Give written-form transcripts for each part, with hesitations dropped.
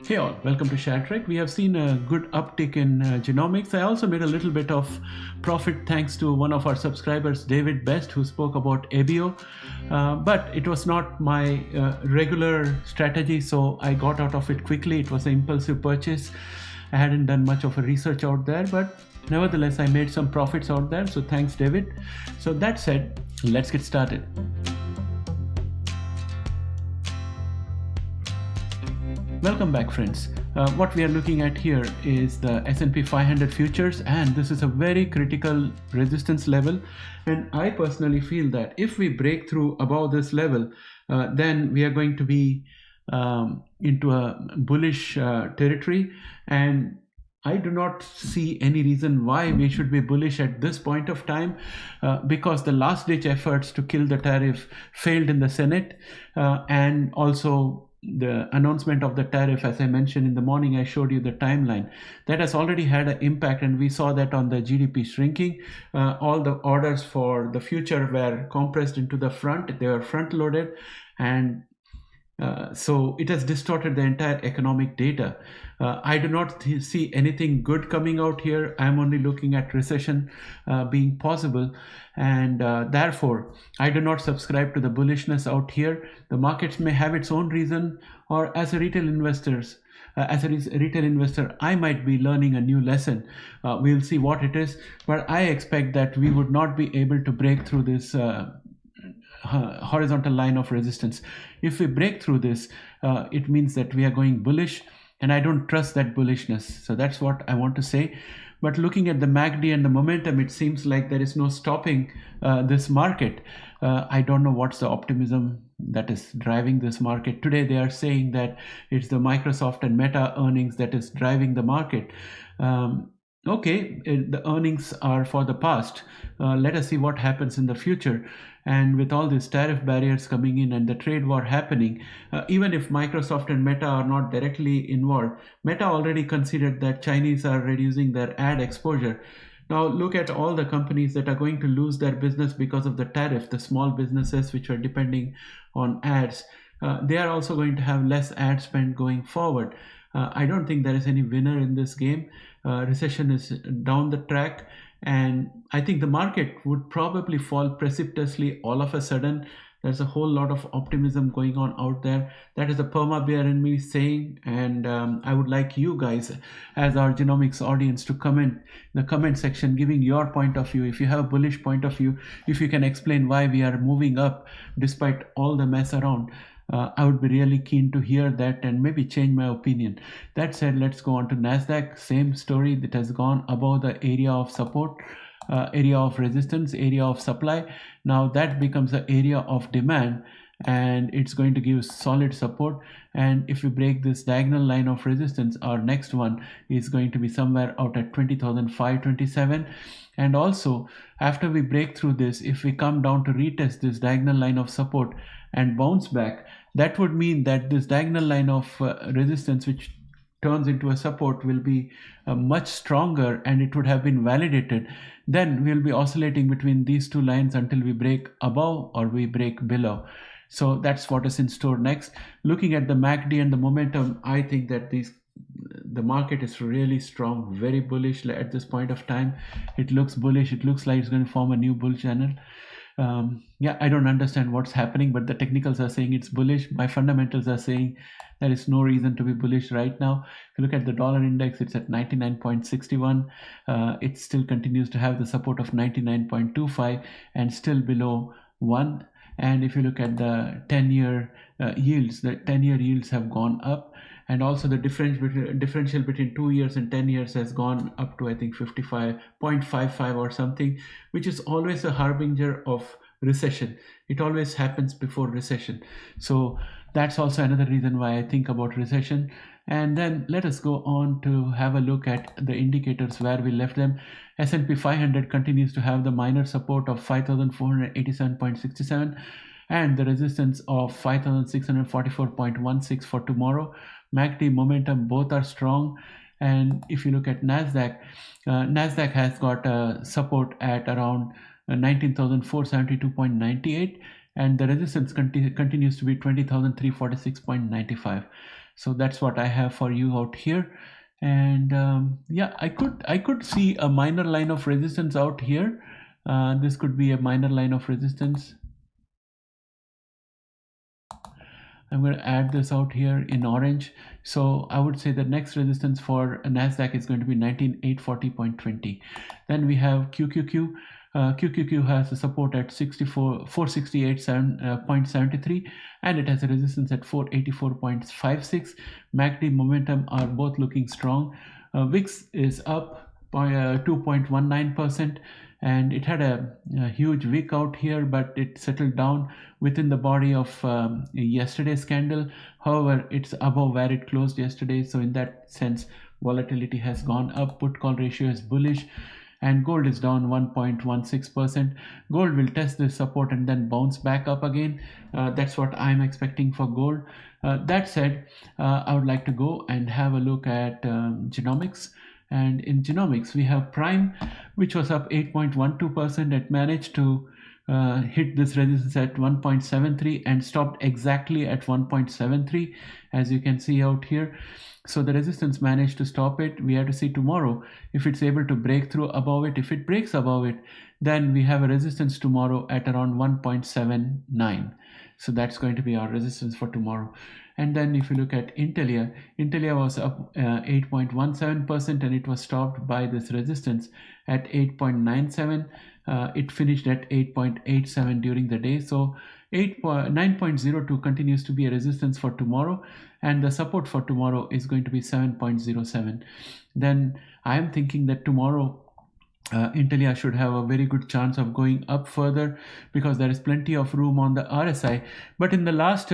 Hey all, welcome to ShareTrek. We have seen a good uptick in genomics. I also made a little bit of profit thanks to one of our subscribers, David Best, who spoke about ABO. But it was not my regular strategy, so I got out of it quickly. It was an impulsive purchase. I hadn't done much of a research out there, but nevertheless, I made some profits out there. So thanks, David. So that said, let's get started. Welcome back, friends. What we are looking at here is the S&P 500 futures, and this is a very critical resistance level. And I personally feel that if we break through above this level, then we are going to be into a bullish territory. And I do not see any reason why we should be bullish at this point of time, because the last-ditch efforts to kill the tariff failed in the Senate, and also the announcement of the tariff, as I mentioned in the morning, I showed you the timeline. That has already had an impact, and we saw that on the GDP shrinking. All the orders for the future were compressed into the front. They were front-loaded, and so it has distorted the entire economic data. I do not see anything good coming out here. I'm only looking at recession being possible, and therefore I do not subscribe to the bullishness out here. The markets may have its own reason, or as a retail investor, I might be learning a new lesson. We'll see what it is, but I expect that we would not be able to break through this horizontal line of resistance. If we break through this, it means that we are going bullish, and I don't trust that bullishness. So that's what I want to say. But looking at the MACD and the momentum, it seems like there is no stopping this market. I don't know what's the optimism that is driving this market. Today they are saying that it's the Microsoft and Meta earnings that is driving the market. Okay, the earnings are for the past. Let us see what happens in the future. And with all these tariff barriers coming in and the trade war happening, even if Microsoft and Meta are not directly involved, Meta already considered that Chinese are reducing their ad exposure. Now look at all the companies that are going to lose their business because of the tariff. The small businesses which are depending on ads, they are also going to have less ad spend going forward. I don't think there is any winner in this game. Recession is down the track, and I think the market would probably fall precipitously all of a sudden. There's a whole lot of optimism going on out there. That is a perma bear in me saying, and I would like you guys as our genomics audience to comment in the comment section giving your point of view. If you have a bullish point of view, if you can explain why we are moving up despite all the mess around, I would be really keen to hear that and maybe change my opinion. That said, let's go on to NASDAQ. Same story, that has gone above the area of support, area of resistance, area of supply. Now that becomes the area of demand, and it's going to give solid support. And if we break this diagonal line of resistance, our next one is going to be somewhere out at 20,527. And also after we break through this, if we come down to retest this diagonal line of support and bounce back, that would mean that this diagonal line of resistance, which turns into a support, will be much stronger, and it would have been validated. Then we'll be oscillating between these two lines until we break above or we break below. So that's what is in store next. Looking at the MACD and the momentum, I think that the market is really strong, very bullish at this point of time. It looks bullish. It looks like it's going to form a new bull channel. Yeah, I don't understand what's happening, but the technicals are saying it's bullish. My fundamentals are saying there is no reason to be bullish right now. If you look at the dollar index, it's at 99.61. It still continues to have the support of 99.25 and still below 1. And if you look at the 10-year yields, the 10-year yields have gone up, and also the differential between 2 years and 10 years has gone up to, I think, 55.55 or something, which is always a harbinger of recession. It always happens before recession. So that's also another reason why I think about recession. And then let us go on to have a look at the indicators where we left them. S&P 500 continues to have the minor support of 5,487.67 and the resistance of 5,644.16 for tomorrow. MACD, momentum, both are strong. And if you look at NASDAQ, NASDAQ has got support at around 19,472.98, and the resistance continues to be 20,346.95. So that's what I have for you out here. And yeah, I could see a minor line of resistance out here. This could be a minor line of resistance. I'm going to add this out here in orange. So I would say the next resistance for NASDAQ is going to be 19840.20. Then we have QQQ. QQQ has a support at 468.73 and it has a resistance at 484.56. MACD momentum are both looking strong. VIX is up by 2.19%. And it had a huge wick out here, but it settled down within the body of yesterday's candle. However, it's above where it closed yesterday, so in that sense volatility has gone up. Put call ratio is bullish, and gold is down 1.16%. Gold will test this support and then bounce back up again. That's what I'm expecting for gold. That said, I would like to go and have a look at Genomics. And in Genomics, we have Prime, which was up 8.12%. It managed to hit this resistance at 1.73 and stopped exactly at 1.73, as you can see out here. So the resistance managed to stop it. We have to see tomorrow if it's able to break through above it. If it breaks above it, then we have a resistance tomorrow at around 1.79. So that's going to be our resistance for tomorrow. And then if you look at Intelia was up 8.17% and it was stopped by this resistance at 8.97. It finished at 8.87 during the day. So 9.02 continues to be a resistance for tomorrow, and the support for tomorrow is going to be 7.07. Then I am thinking that tomorrow Intelia should have a very good chance of going up further because there is plenty of room on the RSI. But in the last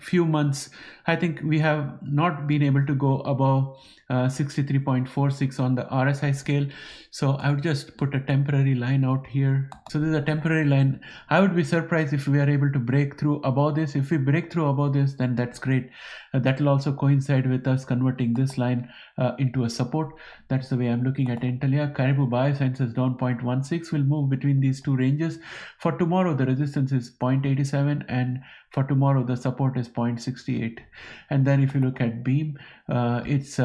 few months, I think we have not been able to go above 63.46 on the RSI scale. So I would just put a temporary line out here. So this is a temporary line. I would be surprised if we are able to break through above this. If we break through above this, then that's great. That will also coincide with us converting this line into a support. That's the way I'm looking at Intelia. Caribou Biosciences down 0.16 will move between these two ranges. For tomorrow, the resistance is 0.87 and for tomorrow, the support is 0.68. And then if you look at Beam, it's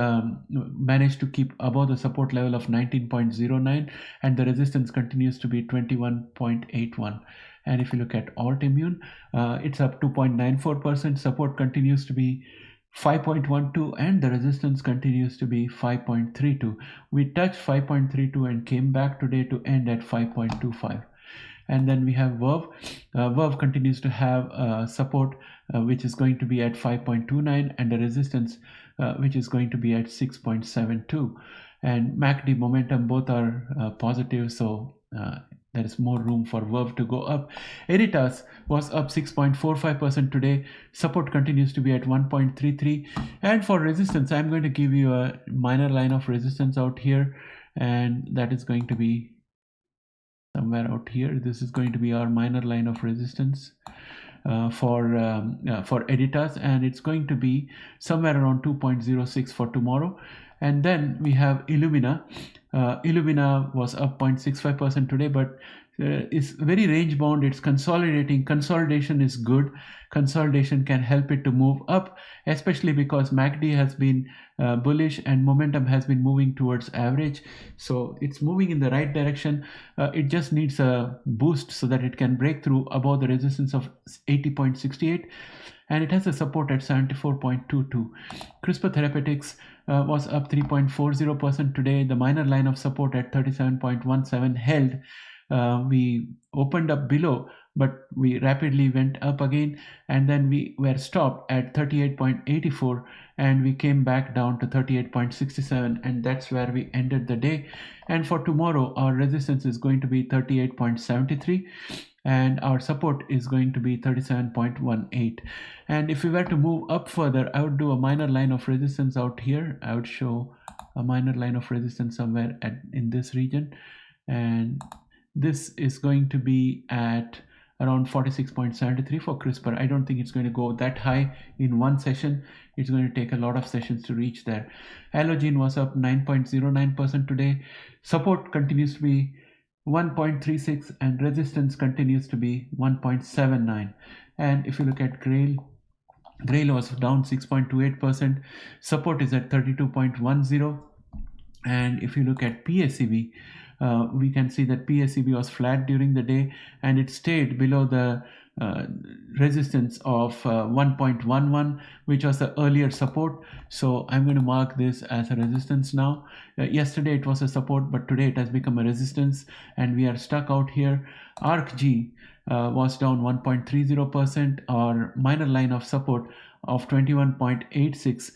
managed to keep above the support level of 19.09 and the resistance continues to be 21.81. And if you look at Altimmune, it's up 2.94%. Support continues to be 5.12 and the resistance continues to be 5.32. We touched 5.32 and came back today to end at 5.25. And then we have Verve. Verve continues to have support which is going to be at 5.29 and the resistance which is going to be at 6.72. And MACD momentum both are positive, so there is more room for Verve to go up. Editas was up 6.45% today. Support continues to be at 1.33. And for resistance, I'm going to give you a minor line of resistance out here, and that is going to be somewhere out here. This is going to be our minor line of resistance for Editas, and it's going to be somewhere around 2.06 for tomorrow. And then we have Illumina. Illumina was up 0.65% today, but it's very range bound. It's consolidating. Consolidation is good. Consolidation can help it to move up, especially because MACD has been bullish and momentum has been moving towards average. So it's moving in the right direction. It just needs a boost so that it can break through above the resistance of 80.68. And it has a support at 74.22. CRISPR Therapeutics was up 3.40% today. The minor line of support at 37.17 held. We opened up below, but we rapidly went up again, and then we were stopped at 38.84 and we came back down to 38.67, and that's where we ended the day. And for tomorrow, our resistance is going to be 38.73 and our support is going to be 37.18. And if we were to move up further, I would do a minor line of resistance out here. I would show a minor line of resistance somewhere in this region, and this is going to be at around 46.73 for CRISPR. I don't think it's going to go that high in one session. It's going to take a lot of sessions to reach there. Allogene was up 9.09% today. Support continues to be 1.36 and resistance continues to be 1.79. And if you look at Grail, Grail was down 6.28%. Support is at 32.10. And if you look at PACB, we can see that PACB was flat during the day, and it stayed below the resistance of 1.11, which was the earlier support. So I'm going to mark this as a resistance now. Yesterday it was a support, but today it has become a resistance, and we are stuck out here. ARCG was down 1.30%. Our minor line of support of 21.86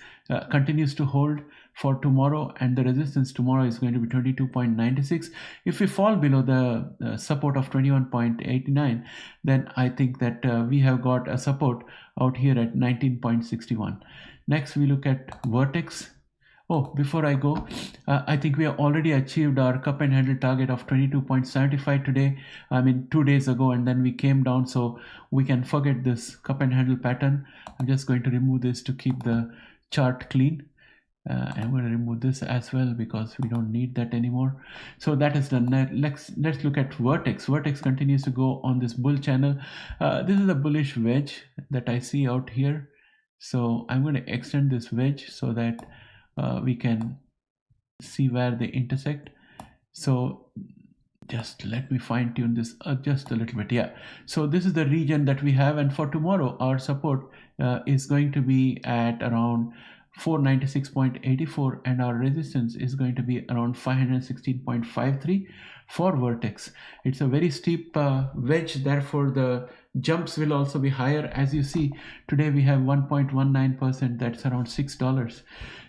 continues to hold for tomorrow, and the resistance tomorrow is going to be 22.96. If we fall below the support of 21.89, then I think that we have got a support out here at 19.61. Next we look at Vertex. Oh, before I go, I think we have already achieved our cup and handle target of 22.75 today. I mean 2 days ago, and then we came down, so we can forget this cup and handle pattern. I'm just going to remove this to keep the chart clean. I'm going to remove this as well because we don't need that anymore. So that is done. Let's look at Vertex. Vertex continues to go on this bull channel. This is a bullish wedge that I see out here. So I'm going to extend this wedge so that we can see where they intersect. So just let me fine tune this just a little bit. Yeah, so this is the region that we have, and for tomorrow our support is going to be at around 496.84, and our resistance is going to be around 516.53 for Vertex. It's a very steep wedge, therefore the jumps will also be higher. As you see, today we have 1.19%, that's around $6.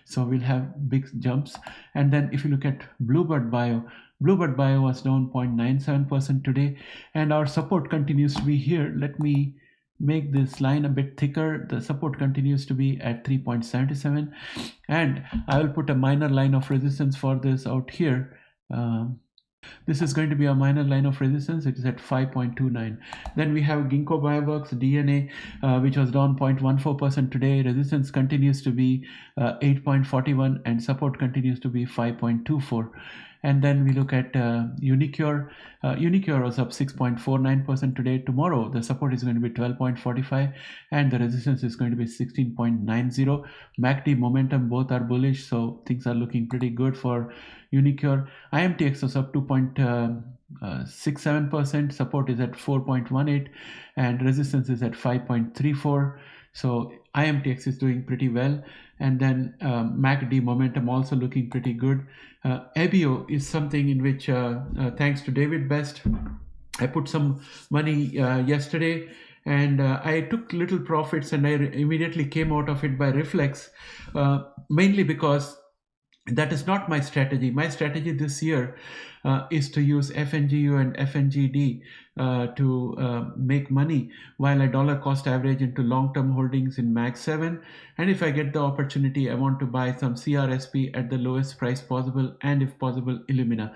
So we'll have big jumps. And then if you look at Bluebird Bio, Bluebird Bio was down 0.97% today, and our support continues to be here. Let me make this line a bit thicker. The support continues to be at 3.77, and I will put a minor line of resistance for this out here. This is going to be a minor line of resistance. It is at 5.29. Then we have Ginkgo Bioworks DNA, which was down 0.14% today. Resistance continues to be 8.41, and support continues to be 5.24. And then we look at Unicure. Unicure was up 6.49% today. Tomorrow, the support is going to be 12.45 and the resistance is going to be 16.90. MACD, momentum, both are bullish, so things are looking pretty good for Unicure. IMTX was up 2.67%. Support is at 4.18 and resistance is at 5.34. So IMTX is doing pretty well. And then MACD momentum also looking pretty good. ABO is something in which, thanks to David Best, I put some money yesterday, and I took little profits, and I immediately came out of it by reflex, mainly because that is not my strategy. My strategy this year is to use FNGU and FNGD to make money while I dollar cost average into long-term holdings in MAG 7. And if I get the opportunity, I want to buy some CRSP at the lowest price possible, and if possible, Illumina.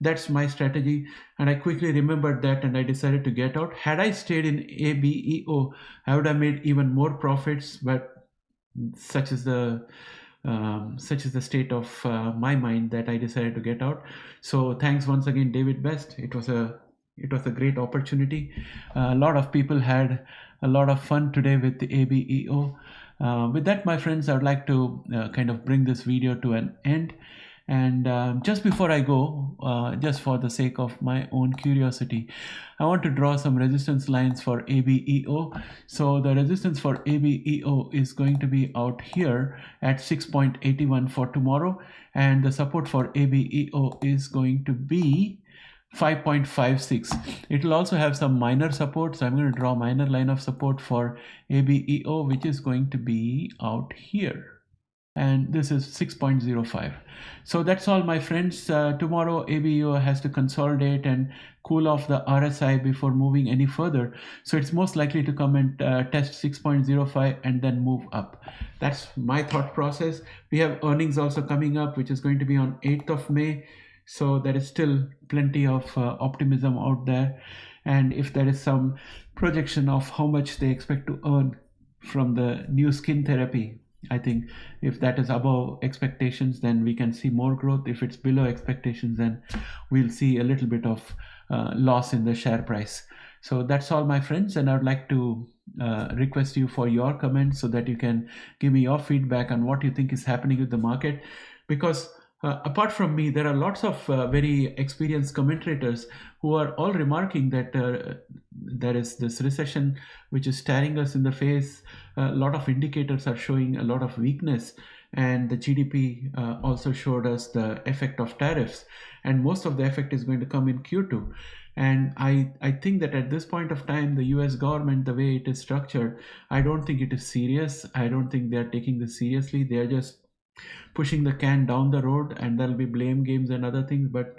That's my strategy, and I quickly remembered that, and I decided to get out. Had I stayed in ABEO, I would have made even more profits, but such is the state of my mind that I decided to get out. So thanks once again, David Best. It was a great opportunity. A lot of people had a lot of fun today with the ABEO. With that, my friends, I would like to kind of bring this video to an end. And just before I go, just for the sake of my own curiosity, I want to draw some resistance lines for ABEO. So the resistance for ABEO is going to be out here at 6.81 for tomorrow, and the support for ABEO is going to be 5.56. It will also have some minor support, so I'm going to draw a minor line of support for ABEO, which is going to be out here. And this is 6.05. So that's all, my friends. Tomorrow ABEO has to consolidate and cool off the RSI before moving any further. So it's most likely to come and test 6.05 and then move up. That's my thought process. We have earnings also coming up, which is going to be on 8th of May. So there is still plenty of optimism out there. And if there is some projection of how much they expect to earn from the new skin therapy, I think if that is above expectations, then we can see more growth. If it's below expectations, then we'll see a little bit of loss in the share price. So that's all, my friends, and I would like to request you for your comments so that you can give me your feedback on what you think is happening with the market, because apart from me, there are lots of very experienced commentators who are all remarking that there is this recession which is staring us in the face. A lot of indicators are showing a lot of weakness, and the GDP also showed us the effect of tariffs, and most of the effect is going to come in Q2. And I think that at this point of time, the US government, the way it is structured, I don't think it is serious. I don't think they're taking this seriously. They're just pushing the can down the road, and there'll be blame games and other things. But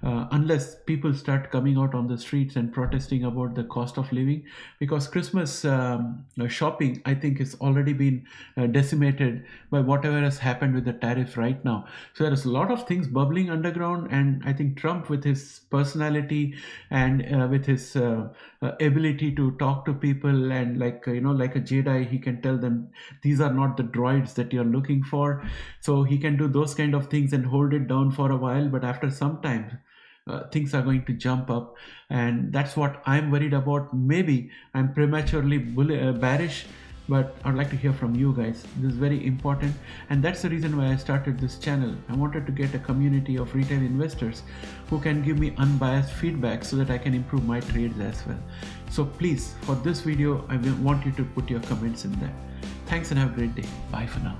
unless people start coming out on the streets and protesting about the cost of living, because Christmas shopping, I think, has already been decimated by whatever has happened with the tariff right now. So there is a lot of things bubbling underground, and I think Trump, with his personality and with his ability to talk to people, and like a Jedi, he can tell them these are not the droids that you're looking for. So he can do those kind of things and hold it down for a while, but after some time things are going to jump up, and that's what I'm worried about. Maybe I'm prematurely bearish, but I'd like to hear from you guys. This is very important, and that's the reason why I started this channel. I wanted to get a community of retail investors who can give me unbiased feedback so that I can improve my trades as well. So please, for this video, I want you to put your comments in there. Thanks and have a great day. Bye for now.